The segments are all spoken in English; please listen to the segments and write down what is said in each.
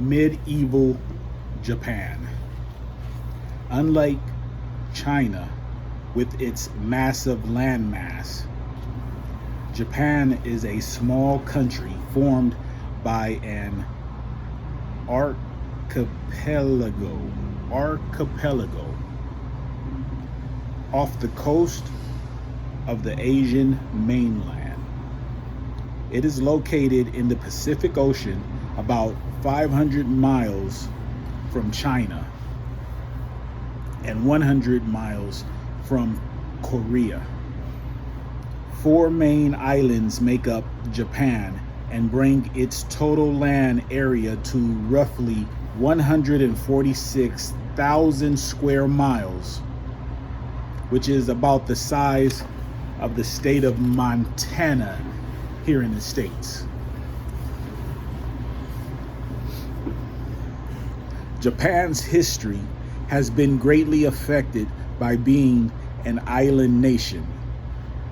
Medieval Japan. Unlike China, with its massive landmass, Japan is a small country formed by an archipelago off the coast of the Asian mainland. It is located in the Pacific Ocean, about 500 miles from China and 100 miles from Korea. 4 main islands make up Japan and bring its total land area to roughly 146,000 square miles, which is about the size of the state of Montana here in the States. Japan's history has been greatly affected by being an island nation.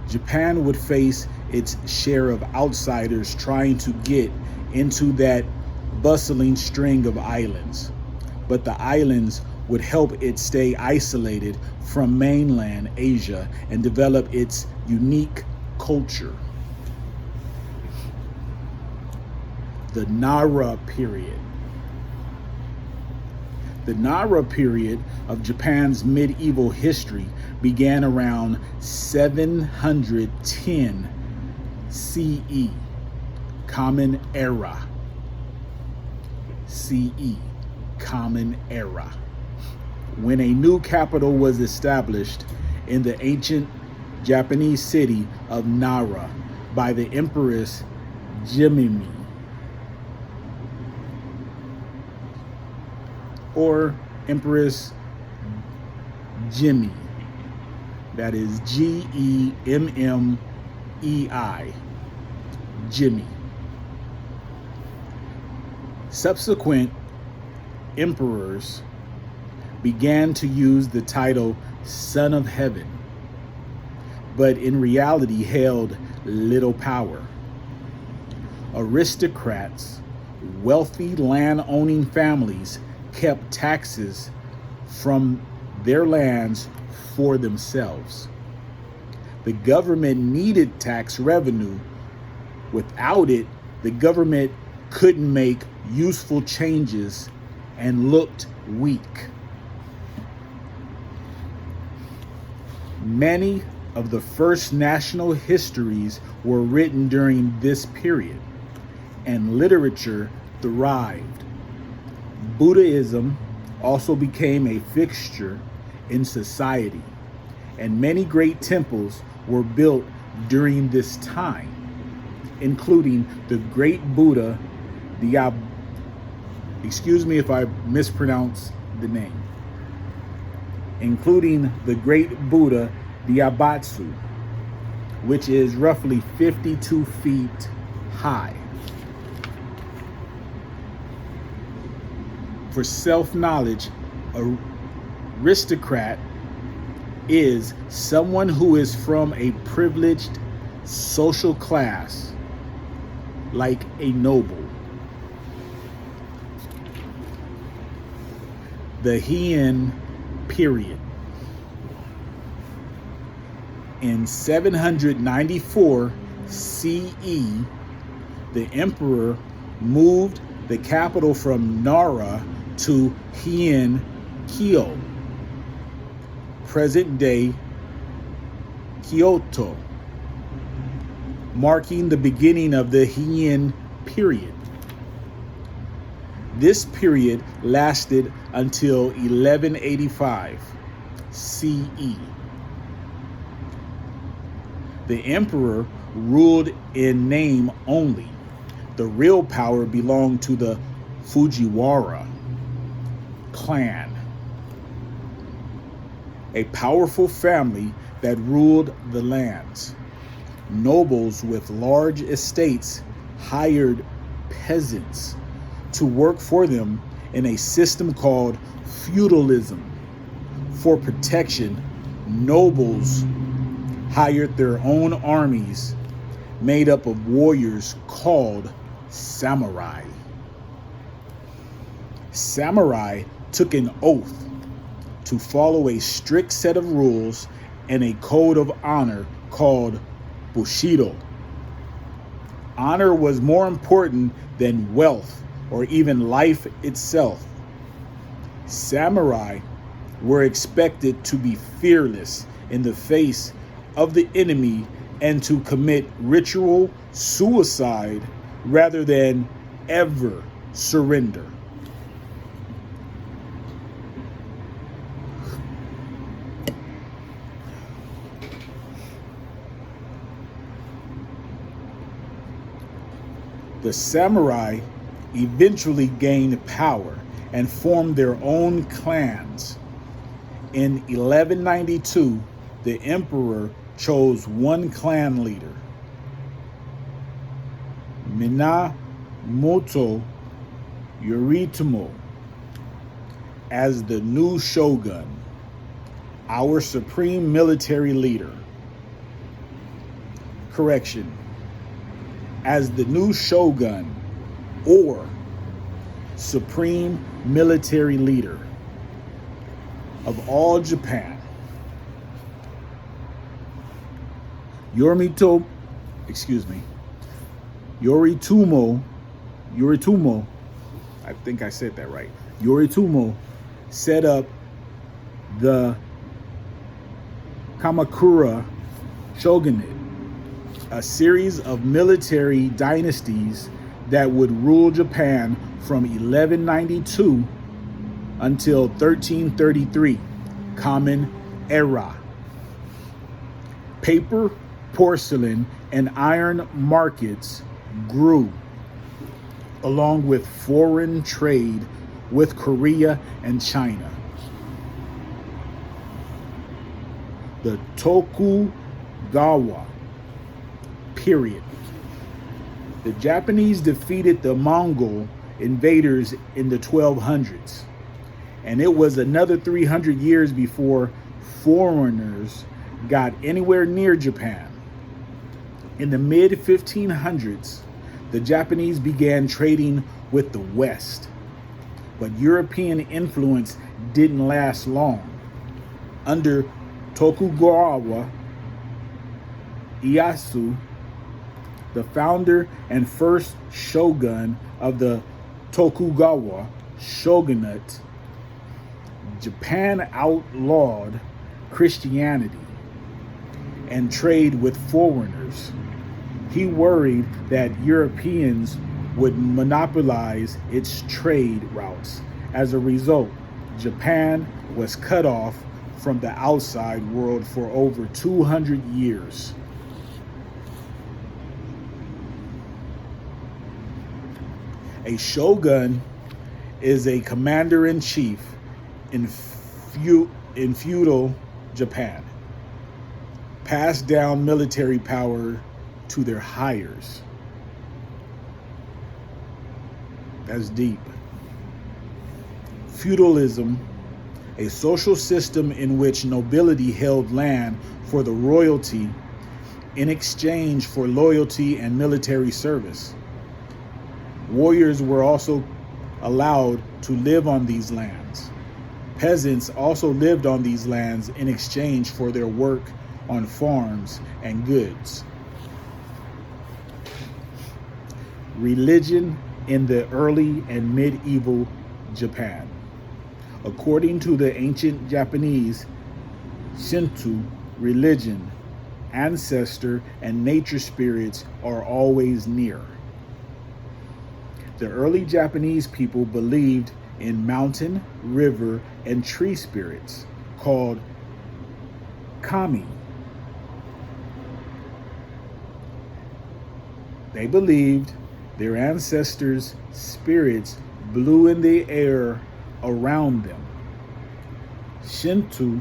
Japan would face its share of outsiders trying to get into that bustling string of islands, but the islands would help it stay isolated from mainland Asia and develop its unique culture. The Nara Period. The Nara period of Japan's medieval history began around 710 CE, Common Era. CE, Common Era, when a new capital was established in the ancient Japanese city of Nara by the Empress Jimimi, or Empress Jimmy, that is Gemmei, Jimmy. Subsequent emperors began to use the title Son of Heaven, but in reality held little power. Aristocrats, wealthy land-owning families kept taxes from their lands for themselves. The government needed tax revenue. Without it, the government couldn't make useful changes and looked weak. Many of the first national histories were written during this period, and literature thrived. Buddhism also became a fixture in society, and many great temples were built during this time, including the great Buddha, excuse me if I mispronounce the name, including the great Buddha Diabatsu, which is roughly 52 feet high. For self-knowledge, aristocrat is someone who is from a privileged social class, like a noble. The Hen Period. In 794 CE, the emperor moved the capital from Nara to Vengoecheo, present-day Kyoto, marking the beginning of the Hen Period. This period lasted until 1185 CE. The emperor ruled in name only. The real power belonged to the Fujiwara clan, a powerful family that ruled the lands. Nobles with large estates hired peasants to work for them in a system called feudalism. For protection, nobles hired their own armies made up of warriors called samurai. Samurai took an oath to follow a strict set of rules and a code of honor called Bushido. Honor was more important than wealth or even life itself. Samurai were expected to be fearless in the face of the enemy and to commit ritual suicide rather than ever surrender. The samurai eventually gained power and formed their own clans. In 1192, the emperor chose one clan leader, Minamoto Yoritomo, as the new shogun, our supreme military leader. Correction. As the new shogun or supreme military leader of all Japan. Yoritomo, I think I said that right. Yoritomo set up the Kamakura shogunate, a series of military dynasties that would rule Japan from 1192 until 1333, Common Era. Paper, porcelain, and iron markets grew, along with foreign trade with Korea and China. The Tokugawa period. The Japanese defeated the Mongol invaders in the 1200s, and it was another 300 years before foreigners got anywhere near Japan. In the mid-1500s, the Japanese began trading with the West, but European influence didn't last long. Under Tokugawa Ieyasu, the founder and first shogun of the Tokugawa shogunate, Japan outlawed Christianity and trade with foreigners. He worried that Europeans would monopolize its trade routes. As a result, Japan was cut off from the outside world for over 200 years. A shogun is a commander-in-chief in feudal Japan. Passed down military power to their heirs. That's deep. Feudalism, a social system in which nobility held land for the royalty in exchange for loyalty and military service. Warriors were also allowed to live on these lands. Peasants also lived on these lands in exchange for their work on farms and goods. Religion in the early and medieval Japan. According to the ancient Japanese, Shinto religion, ancestor and nature spirits are always near. The early Japanese people believed in mountain, river, and tree spirits called kami. They believed their ancestors' spirits blew in the air around them. Shinto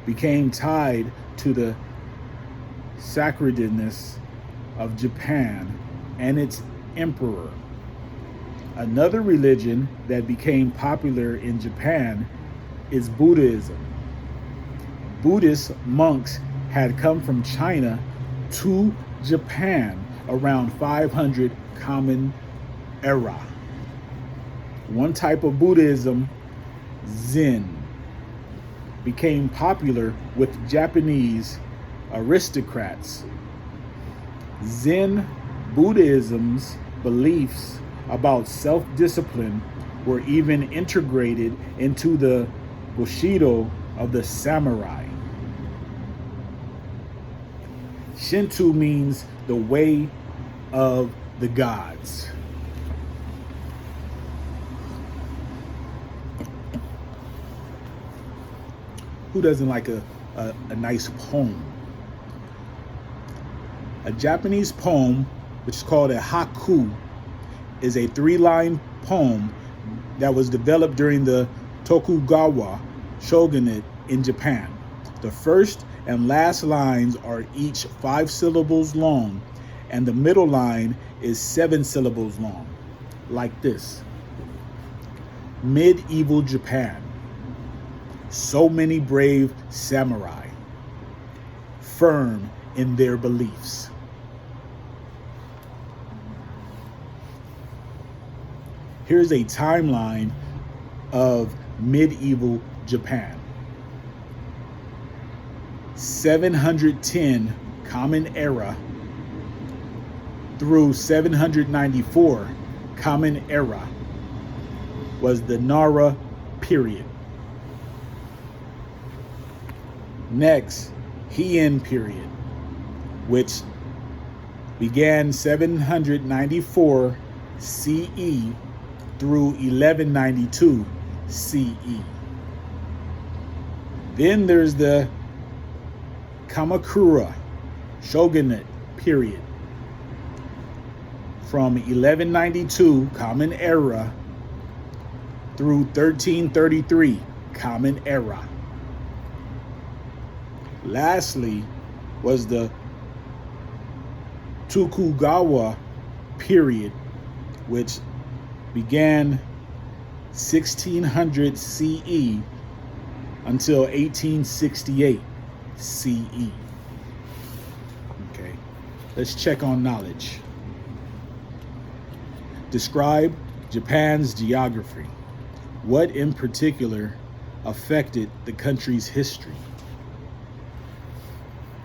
became tied to the sacredness of Japan and its emperor. Another religion that became popular in Japan is Buddhism. Buddhist monks had come from China to Japan around 500 Common Era. One type of Buddhism, Zen, became popular with Japanese aristocrats. Zen Buddhism's beliefs about self-discipline were even integrated into the Bushido of the samurai. Shinto means the way of the gods. Who doesn't like a nice poem? A Japanese poem, which is called a haiku, is a 3-line poem that was developed during the Tokugawa Shogunate in Japan. The first and last lines are each 5 syllables long, and the middle line is 7 syllables long, like this. Medieval Japan. So many brave samurai, firm in their beliefs. Here's a timeline of medieval Japan. 710 Common Era through 794 Common Era was the Nara Period. Next, Hen Period, which began 794 CE through 1192 CE. Then there's the Kamakura Shogunate period from 1192 Common Era through 1333 Common Era. Lastly was the Tokugawa period, which began 1600 CE until 1868 CE. Okay, let's check on knowledge. Describe Japan's geography. What in particular affected the country's history?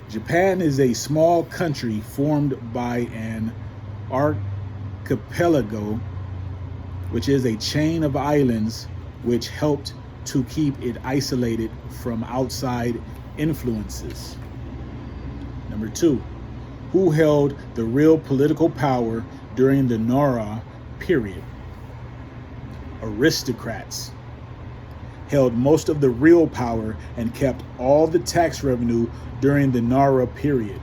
Japan is a small country formed by an archipelago, which is a chain of islands which helped to keep it isolated from outside influences. Number 2, who held the real political power during the Nara period? Aristocrats held most of the real power and kept all the tax revenue during the Nara period.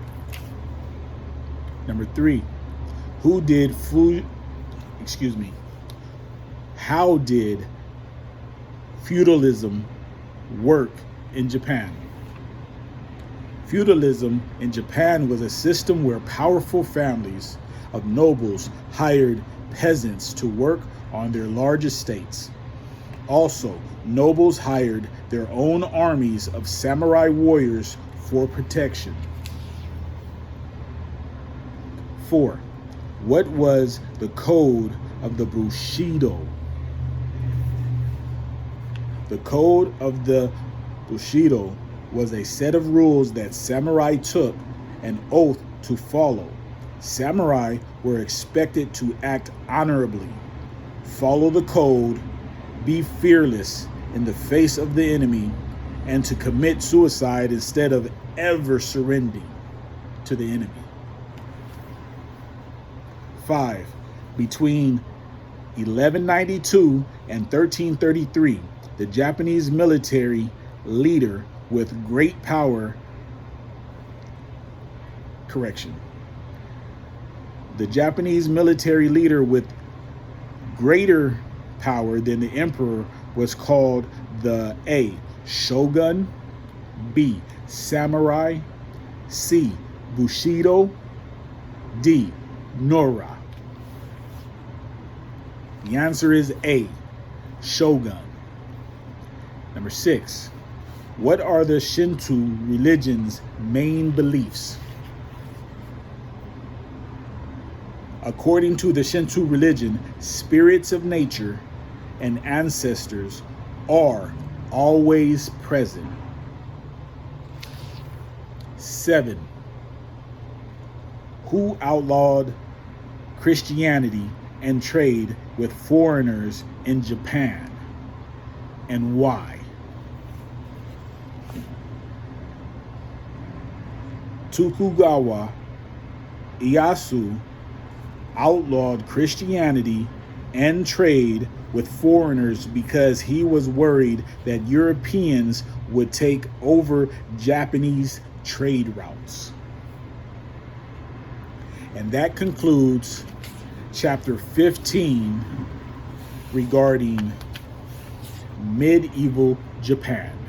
Number 3, how did feudalism work in Japan? Feudalism in Japan was a system where powerful families of nobles hired peasants to work on their large estates. Also, nobles hired their own armies of samurai warriors for protection. 4, what was the code of the Bushido? The code of the Bushido was a set of rules that samurai took an oath to follow. Samurai were expected to act honorably, follow the code, be fearless in the face of the enemy, and to commit suicide instead of ever surrendering to the enemy. 5, between 1192 and 1333, the Japanese military leader with great power, the Japanese military leader with greater power than the emperor was called the A, Shogun, B, Samurai, C, Bushido, D, Nara. The answer is A, Shogun. Number 6, what are the Shinto religion's main beliefs? According to the Shinto religion, spirits of nature and ancestors are always present. 7. Who outlawed Christianity and trade with foreigners in Japan, and why? Tokugawa Ieyasu outlawed Christianity and trade with foreigners because he was worried that Europeans would take over Japanese trade routes. And that concludes chapter 15 regarding medieval Japan.